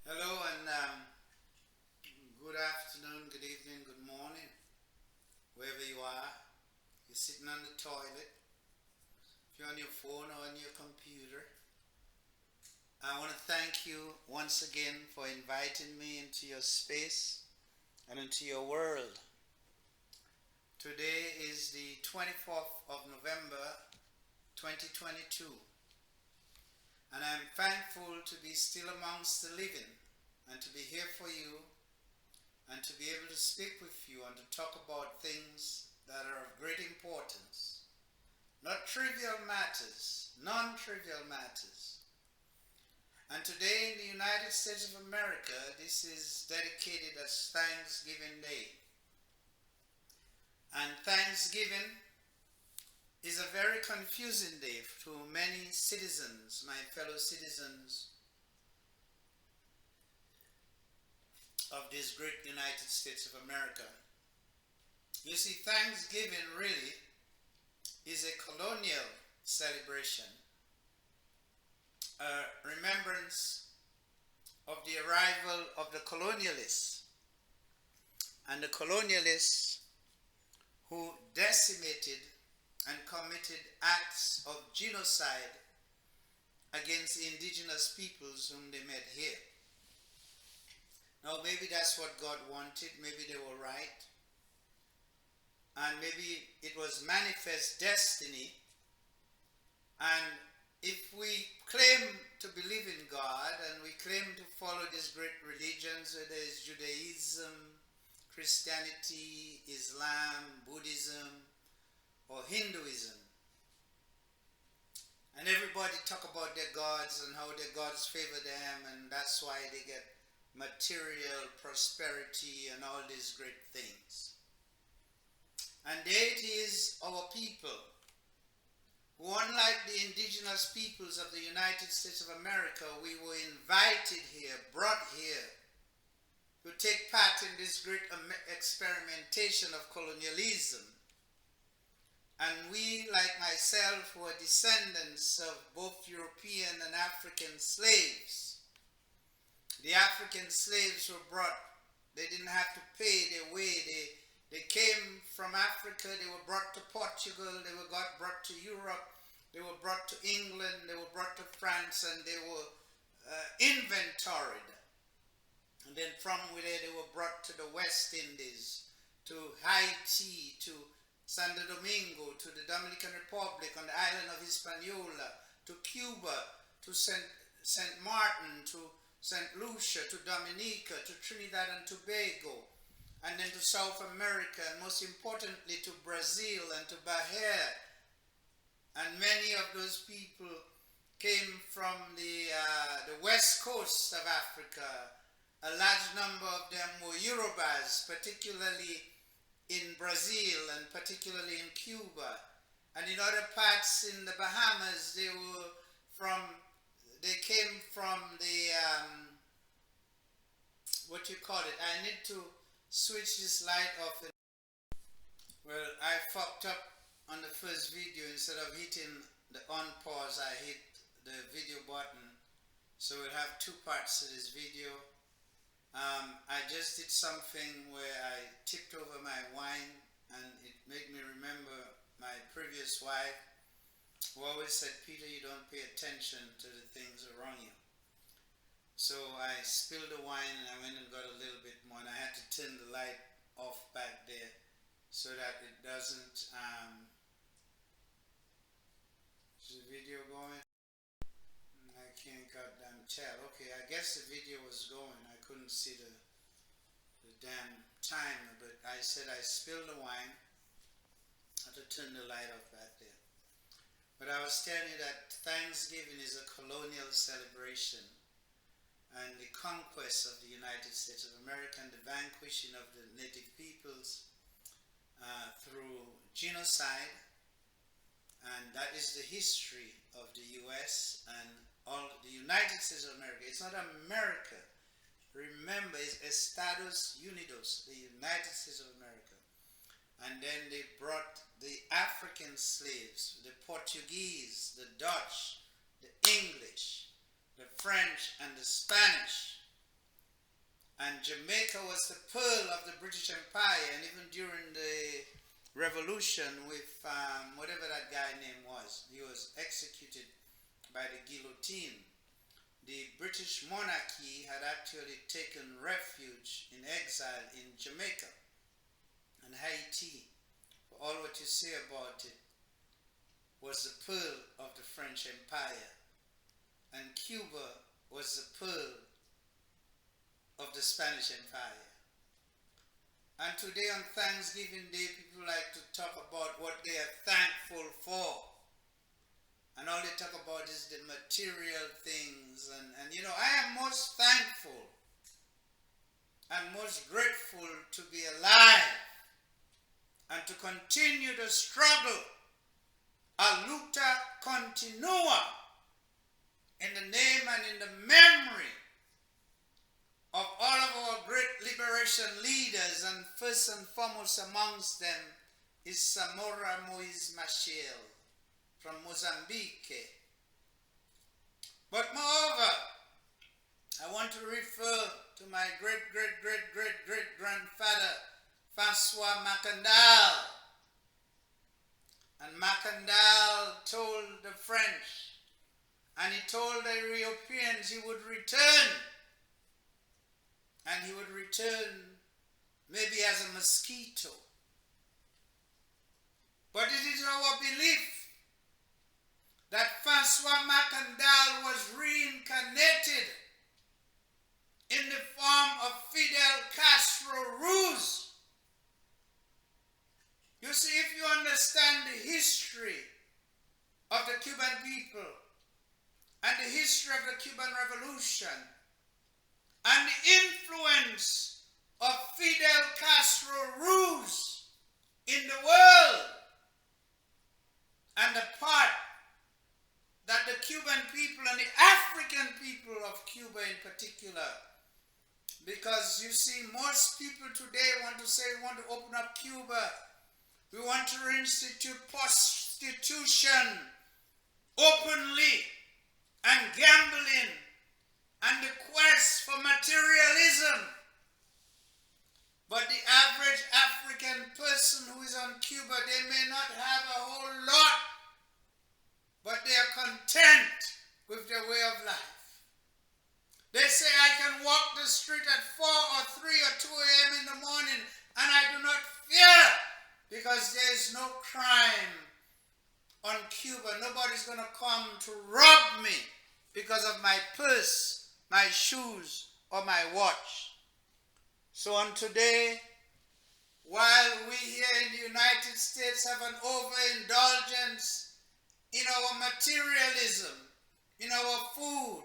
Hello and good afternoon, good evening, good morning, wherever you are. You're sitting on the toilet, if you're on your phone or on your computer. I want to thank you once again for inviting me into your space and into your world. Today is the 24th of November 2022, and I'm thankful to be still amongst the living and to be here for you and to be able to speak with you and to talk about things that are of great importance. Not trivial matters, non trivial matters. And today in the United States of America, this is dedicated as Thanksgiving Day. And Thanksgiving is a very confusing day to many citizens, my fellow citizens of this great United States of America. You see, Thanksgiving really is a colonial celebration, a remembrance of the arrival of the colonialists and the colonialists who decimated and committed acts of genocide against the indigenous peoples whom they met here. Now, maybe that's what God wanted, maybe they were right, and maybe it was manifest destiny. And if we claim to believe in God and we claim to follow these great religions, whether it's Judaism, Christianity, Islam, Buddhism, or Hinduism, and everybody talk about their gods and how their gods favor them, and that's why they get material prosperity and all these great things. And it is our people who, unlike the indigenous peoples of the United States of America, we were invited here, brought here to take part in this great experimentation of colonialism. And we, like myself, were descendants of both European and African slaves. The African slaves were brought, they didn't have to pay their way. They came from Africa, they were brought to Portugal, they were brought to Europe, they were brought to England, they were brought to France, and they were inventoried. And then from there they were brought to the West Indies, to Haiti, to Santo Domingo, to the Dominican Republic, on the island of Hispaniola, to Cuba, to St. Martin, to St. Lucia, to Dominica, to Trinidad and Tobago, and then to South America, and most importantly to Brazil and to Bahia. And many of those people came from the west coast of Africa. A large number of them were Yorubas, particularly in Brazil and particularly in Cuba. And in other parts in the Bahamas, they came from the, what you call it, I need to switch this light off. Well, I fucked up on the first video. Instead of hitting the on pause, I hit the video button. So we'll have two parts to this video. I just did something where I tipped over my wine and it made me remember my previous wife, who always said, Peter, you don't pay attention to the things around you. So I spilled the wine and I went and got a little bit more, and I had to turn the light off back there so that it doesn't, is the video going? I can't goddamn tell. Okay, I guess the video was going. I couldn't see the damn timer, but I said I spilled the wine. I had to turn the light off back there. But I was telling you that Thanksgiving is a colonial celebration, and the conquest of the United States of America and the vanquishing of the native peoples through genocide, and that is the history of the U.S. and all the United States of America. It's not America. Remember, it's Estados Unidos, the United States of America. And then they brought the African slaves, the Portuguese, the Dutch, the English, the French, and the Spanish. And Jamaica was the pearl of the British Empire, and even during the revolution with whatever that guy name was, he was executed by the guillotine. The British monarchy had actually taken refuge in exile in Jamaica and Haiti. For all what you say about it was the pearl of the French Empire, and Cuba was the pearl of the Spanish Empire. And today on Thanksgiving Day, people like to talk about what they are thankful for. And all they talk about is the material things. And you know, I am most thankful and most grateful to be alive and to continue the struggle, a luta continua, in the name and in the memory of all of our great liberation leaders, and first and foremost amongst them is Samora Moise Machel from Mozambique. But moreover, I want to refer to my great-great-great-great-great-grandfather, Francois Macandal. And Macandal told the French, and he told the Europeans he would return. And he would return maybe as a mosquito. But it is our belief that Francois Macandal was reincarnated in the form of Fidel Castro Ruz. You see, if you understand the history of the Cuban people and the history of the Cuban Revolution and the influence of Fidel Castro Ruz in the world, and the part that the Cuban people and the African people of Cuba in particular, because you see, most people today want to say we want to open up Cuba, we want to reinstitute prostitution openly, and gambling, and the quest for materialism. But the average African person who is on Cuba, they may not have a whole lot, but they are content with their way of life. They say, I can walk the street at 4 or 3 or 2 a.m. in the morning and I do not fear, because there is no crime on Cuba. Nobody's going to come to rob me because of my purse, my shoes, or my watch. So on today, while we here in the United States have an overindulgence in our materialism, in our food,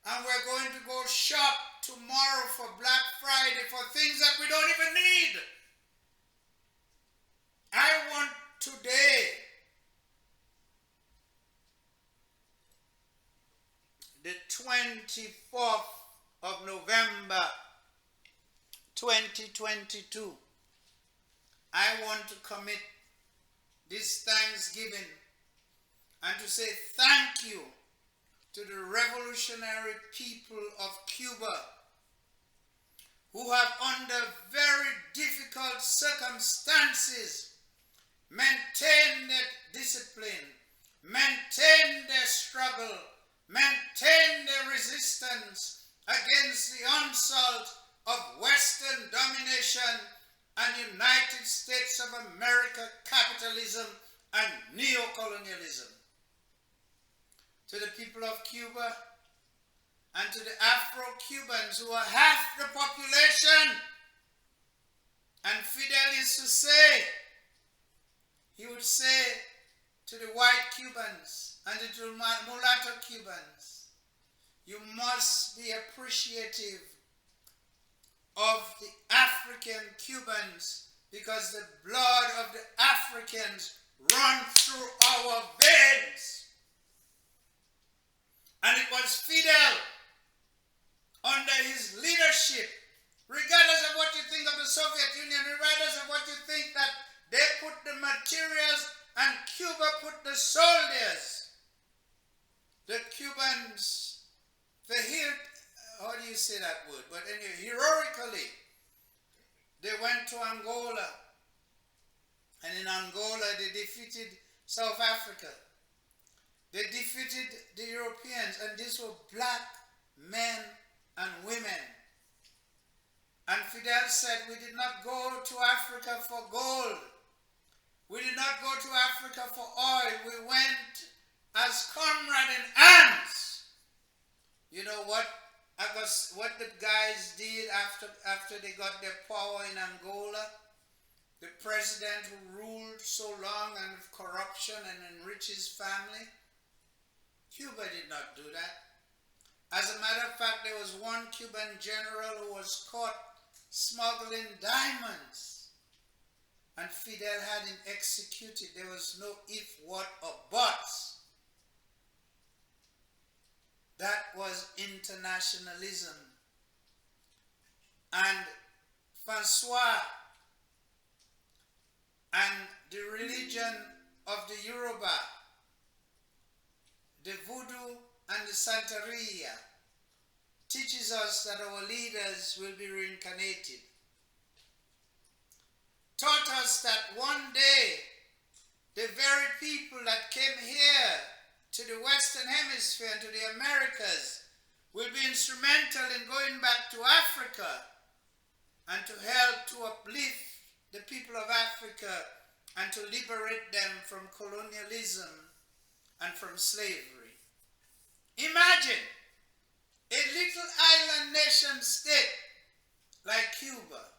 and we're going to go shop tomorrow for Black Friday for things that we don't even need, I want today the 24th of November 2022, I want to commit this Thanksgiving and to say thank you to the revolutionary people of Cuba, who have under very difficult circumstances maintained their discipline, maintained their struggle, maintained their resistance against the onslaught of Western domination and United States of America capitalism and neocolonialism. To the people of Cuba and to the Afro-Cubans, who are half the population, and Fidel used to say, he would say to the white Cubans and to the mulatto Cubans, you must be appreciative of the African Cubans, because the blood of the Africans run through our veins. And it was Fidel, under his leadership, regardless of what you think of the Soviet Union, regardless of what you think that they put the materials and Cuba put the soldiers, the Cubans, how do you say that word? But anyway, heroic historically, they went to Angola, and in Angola they defeated South Africa. They defeated the Europeans, and these were black men and women. And Fidel said, we did not go to Africa for gold. We did not go to Africa for oil. We went as comrades in arms. You know what the guys did after they got their power in Angola? The president who ruled so long and with corruption and enriched his family? Cuba did not do that. As a matter of fact, there was one Cuban general who was caught smuggling diamonds, and Fidel had him executed. There was no if, what, or buts. That was internationalism. And Francois and the religion of the Yoruba, the Voodoo and the Santeria, teaches us that our leaders will be reincarnated. Taught us that one day the very people that came here to the Western Hemisphere and to the Americas will be instrumental in going back to Africa and to help to uplift the people of Africa and to liberate them from colonialism and from slavery. Imagine a little island nation state like Cuba,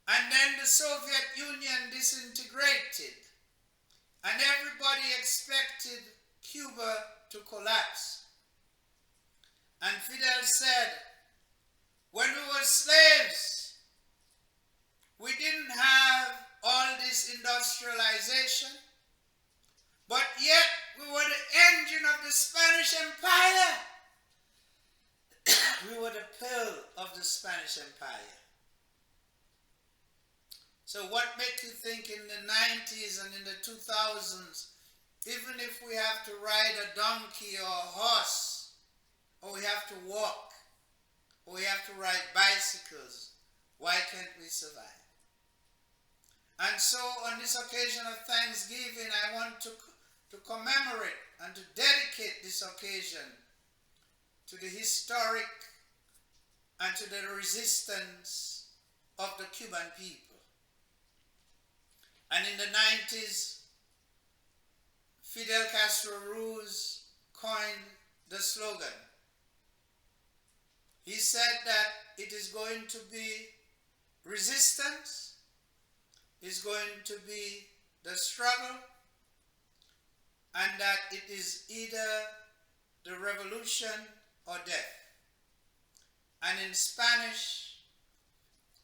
and then the Soviet Union disintegrated, and everybody expected Cuba to collapse. And Fidel said, when we were slaves, we didn't have all this industrialization, but yet we were the engine of the Spanish Empire. We were the pearl of the Spanish Empire. So what makes you think in the 90s and in the 2000s, even if we have to ride a donkey or a horse, or we have to walk, or we have to ride bicycles, why can't we survive? And so on this occasion of Thanksgiving, I want to commemorate and to dedicate this occasion to the historic and to the resistance of the Cuban people. And in the 90s, Fidel Castro Ruz coined the slogan. He said that it is going to be resistance, is going to be the struggle, and that it is either the revolution or death. And in Spanish,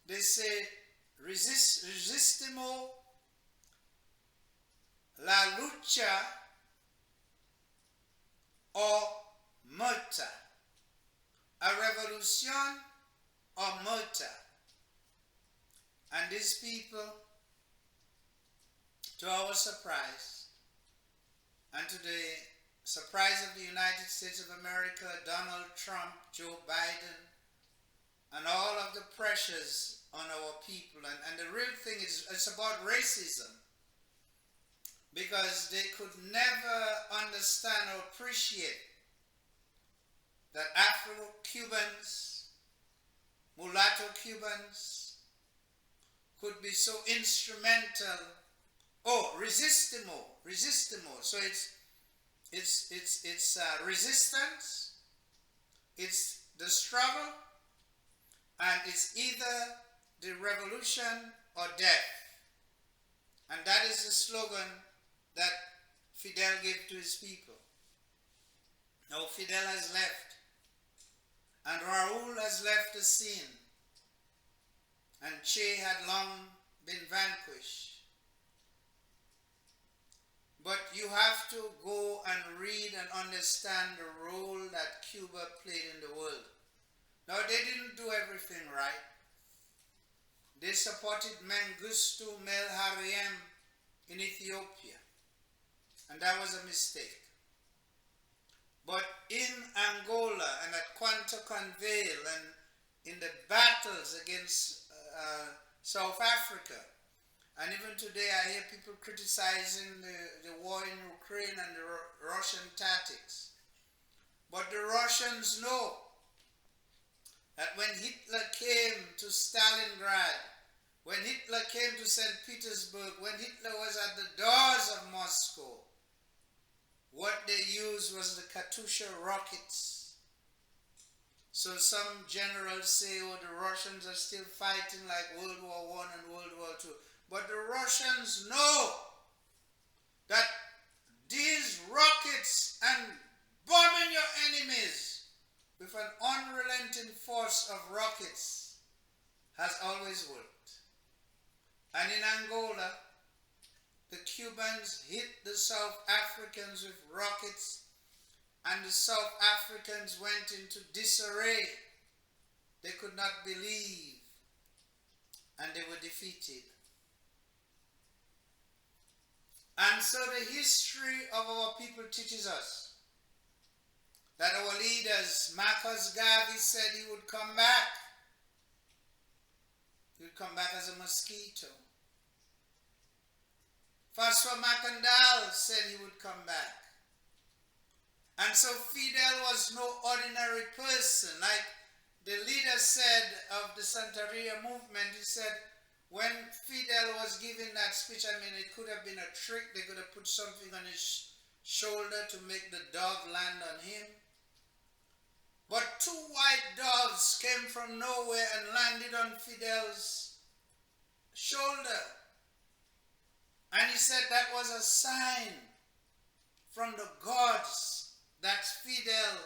they say, resistimos la lucha o muerte. A revolution or muerte. And these people, to our surprise, and to the surprise of the United States of America, Donald Trump, Joe Biden, and all of the pressures on our people. And the real thing is, it's about racism. Because they could never understand or appreciate that Afro-Cubans, mulatto Cubans, could be so instrumental. Oh, resistimo. So it's resistance, it's the struggle, and it's either the revolution or death. And that is the slogan that Fidel gave to his people. Now Fidel has left, and Raúl has left the scene, and Che had long been vanquished. But you have to go and read and understand the role that Cuba played in the world. Now they didn't do everything right. They supported Mengistu Melhariem in Ethiopia, and that was a mistake. But in Angola and at Quanto Convale and in the back battles against South Africa. And even today I hear people criticizing the war in Ukraine and the Russian tactics. But the Russians know that when Hitler came to Stalingrad, when Hitler came to St. Petersburg, when Hitler was at the doors of Moscow, what they used was the Katyusha rockets. So some generals say, oh, the Russians are still fighting like World War I and World War II. But the Russians know that these rockets and bombing your enemies with an unrelenting force of rockets has always worked. And in Angola, the Cubans hit the South Africans with rockets, and the South Africans went into disarray. They could not believe, and they were defeated. And so the history of our people teaches us that our leaders, Marcus Garvey said he would come back. He would come back as a mosquito. François Macandal said he would come back. And so Fidel was no ordinary person. Like the leader said of the Santeria movement, he said, when Fidel was giving that speech, I mean, it could have been a trick. They could have put something on his shoulder to make the dove land on him. But two white doves came from nowhere and landed on Fidel's shoulder. And he said that was a sign from the gods that Fidel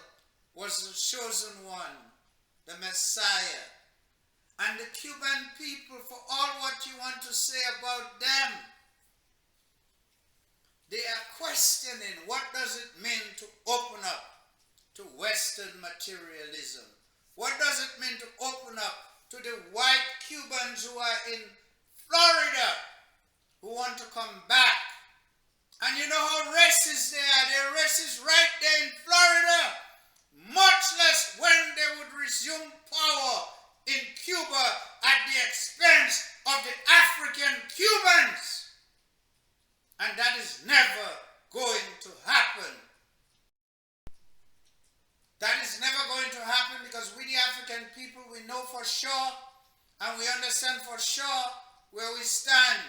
was the chosen one, the Messiah. And the Cuban people, for all what you want to say about them, they are questioning what does it mean to open up to Western materialism? What does it mean to open up to the white Cubans who are in Florida, who want to come back? And you know how racist they are. They're racist right there in Florida, much less when they would resume power in Cuba at the expense of the African Cubans. And that is never going to happen. That is never going to happen, because we the African people, we know for sure and we understand for sure where we stand.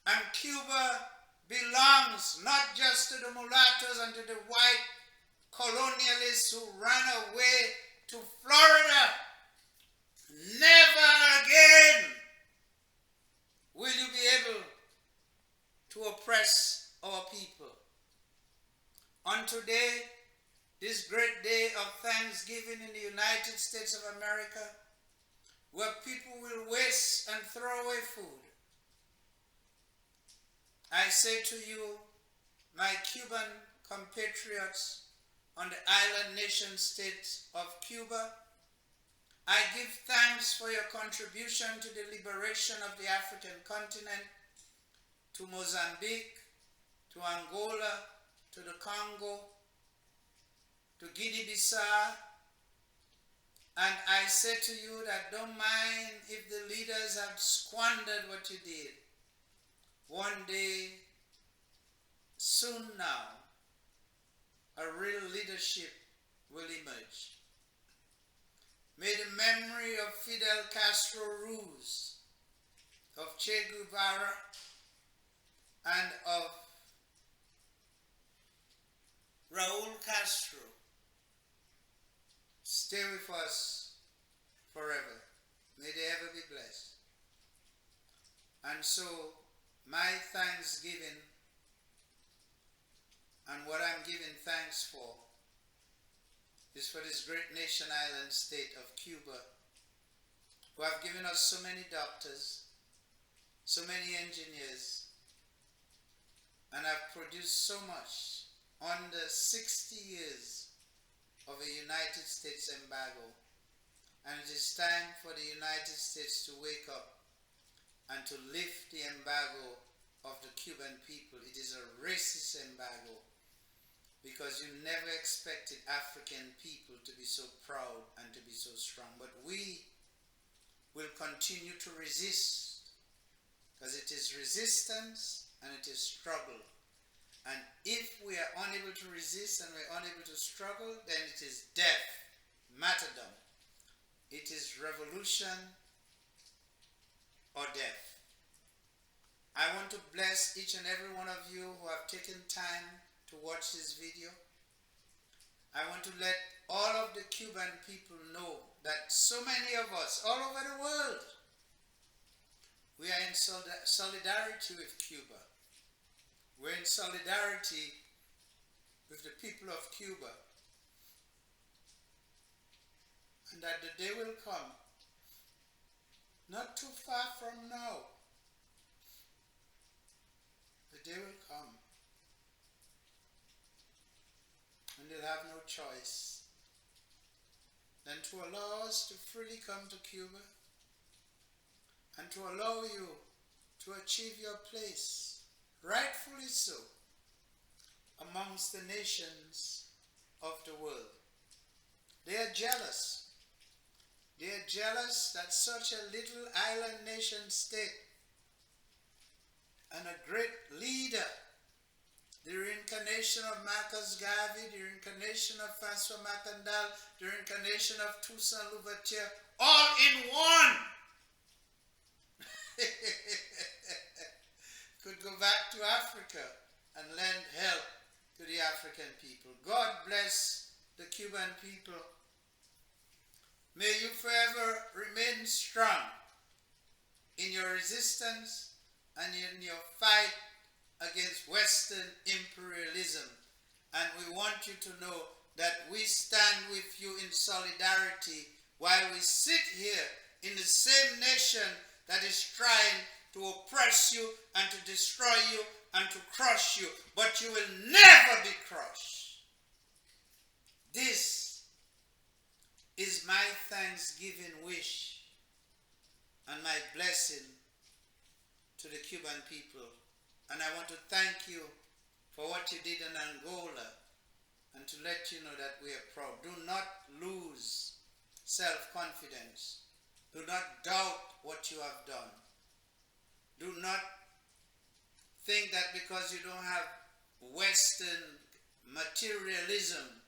And Cuba belongs not just to the mulattoes and to the white colonialists who ran away to Florida. Never again will you be able to oppress our people. On today, this great day of Thanksgiving in the United States of America, where people will waste and throw away food, I say to you, my Cuban compatriots on the island nation state of Cuba, I give thanks for your contribution to the liberation of the African continent, to Mozambique, to Angola, to the Congo, to Guinea-Bissau. And I say to you that don't mind if the leaders have squandered what you did. One day, soon now, a real leadership will emerge. May the memory of Fidel Castro Ruz, of Che Guevara, and of Raul Castro stay with us forever. May they ever be blessed. And so, my thanksgiving and what I'm giving thanks for is for this great nation island state of Cuba, who have given us so many doctors, so many engineers, and have produced so much under 60 years of a United States embargo. And it is time for the United States to wake up and to lift the embargo of the Cuban people. It is a racist embargo, because you never expected African people to be so proud and to be so strong. But we continue to resist, because it is resistance and it is struggle. And if we are unable to resist and we're unable to struggle, then it is death, martyrdom. It is revolution or death. I want to bless each and every one of you who have taken time to watch this video. I want to let all of the Cuban people know that so many of us all over the world, we are in solidarity with Cuba. We're in solidarity with the people of Cuba. And that the day will come, not too far from now, the day will come, and they'll have no choice than to allow us to freely come to Cuba and to allow you to achieve your place, rightfully so, amongst the nations of the world. They are jealous. They are jealous that such a little island nation state and a great leader, the reincarnation of Marcus Garvey, the reincarnation of Francois Macandal, the reincarnation of Toussaint Louverture, all in one, could go back to Africa and lend help to the African people. God bless the Cuban people. May you forever remain strong in your resistance and in your fight against Western imperialism. And we want you to know that we stand with you in solidarity while we sit here in the same nation that is trying to oppress you and to destroy you and to crush you. But you will never be crushed. This is my thanksgiving wish and my blessing to the Cuban people. And I want to thank you for what you did in Angola and to let you know that we are proud. Do not lose self-confidence. Do not doubt what you have done. Do not think that because you don't have Western materialism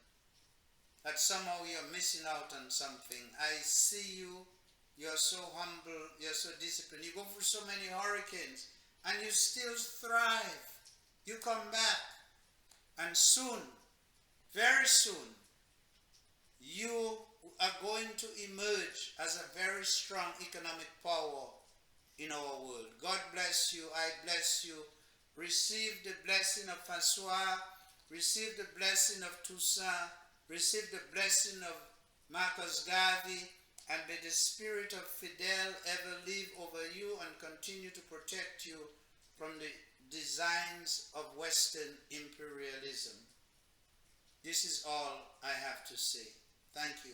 that somehow you're missing out on something. I see you. You're so humble. You're so disciplined. You go through so many hurricanes and you still thrive. You come back. And soon, very soon, you are going to emerge as a very strong economic power in our world. God bless you. I bless you. Receive the blessing of Francois. Receive the blessing of Toussaint. Receive the blessing of Marcus Garvey. And may the spirit of Fidel ever live over you and continue to protect you from the designs of Western imperialism. This is all I have to say. Thank you.